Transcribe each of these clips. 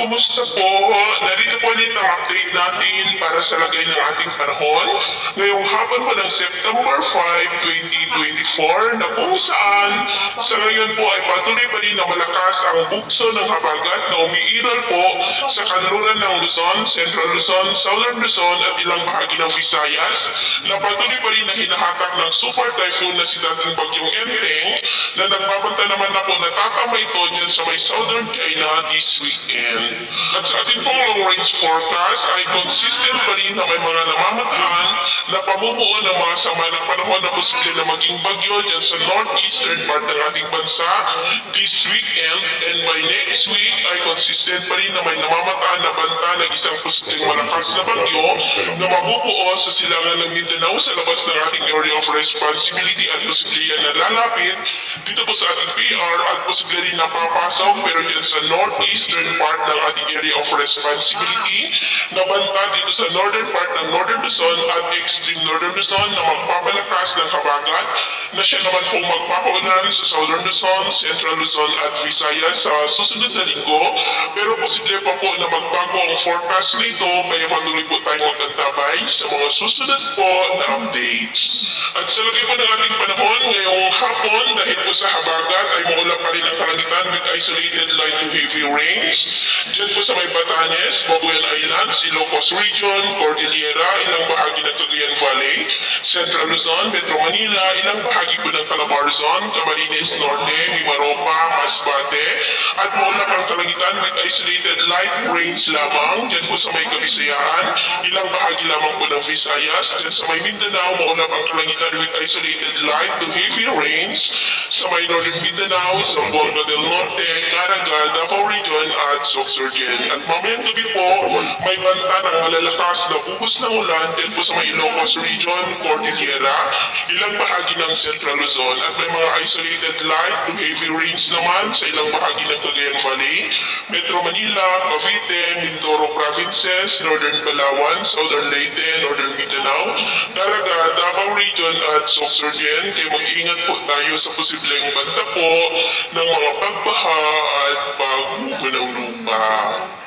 kumusta po? Narito po ulit ang update natin para sa lagay ng ating panahon ngayong hapon po ng September 5, 2024 na kung saan sa ngayon po ay patuloy pa rin na malakas ang bugso ng habagat na umiiral po sa kanluran ng Luzon, Central Luzon, Southern Luzon at ilang bahagi ng Visayas na patuloy pa rin na hinahatak ng super typhoon na si dating bagyong Enteng na nagbabanta naman na po natatama ito dyan sa may Southern China this weekend. At sa ating pong long range forecast ay consistent pa rin na may mga namamataan na pamumuo ng mga sama ng panahon na posible na maging bagyo dyan sa northeastern part ng ating bansa this weekend, and by next week ay consistent pa rin na may namamataan na banta ng isang posibleng malakas na bagyo na mabubuo sa silangan ng Mindanao sa labas ng ating area of responsibility at posible yan na lalapit dito po sa ating PR at posible rin napapasok pero dyan sa northeastern part ng ating area of responsibility na banta dito sa northern part ng Northern Luzon at extreme Northern Luzon na magpapalakas ng habagat na siya naman po magpapaulan sa Southern Luzon, Central Luzon at Visayas sa susunod na linggo, pero posible pa po na magbago ang forecast nito kaya patuloy po tayong magkantabay sa mga susunod po na updates. At sa lagay po ng ating panahon ngayong hapon dahil po sa habagat ay maulap pa rin ang kalangitan with isolated light to heavy rains. Diyan po sa may Batanes, Babuyan Islands, Ilocos Region, Cordillera, ilang bahagi ng Cagayan Valley, Central Luzon, Metro Manila, ilang bahagi po ng Calabar Zone, Camarines Norte, Mimaropa, Masbate, at maulap ang kalangitan with isolated light rains lamang. Diyan po sa may Kabisayan, ilang bahagi lamang po ng Visayas. Diyan sa may Mindanao, maulap ang kalangitan with isolated light to heavy rains. Sa may Northern Mindanao, Zamboanga del Norte, Caraga, Davao Region at Sorsogon. At mamayang gabi po, may banta ng malalakas na buhos ng ulan din po sa may Ilocos Region, Cordillera, ilang bahagi ng Central Luzon at may mga isolated light to heavy rains naman sa ilang bahagi ng Cagayan Valley, Metro Manila, Cavite, Mindoro Provinces, Northern Palawan, Southern Leyte, Northern Mindanao, Caraga, Davao Region at Sorsogon. Kaya mag-iingat po tayo sa posibleng banta po ng mga pagbaha at pagbubo ng lupa.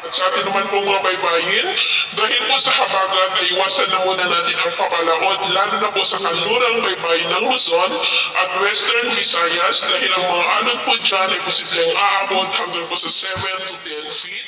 At sa atin naman po mga baybayin, dahil po sa habagat ay iwasan na muna natin ang papalaod lalo na po sa kanlurang baybayin ng Luzon at Western Visayas dahil ang mga alon po dyan ay posibleng aabot hanggang po sa 7 to 10 feet.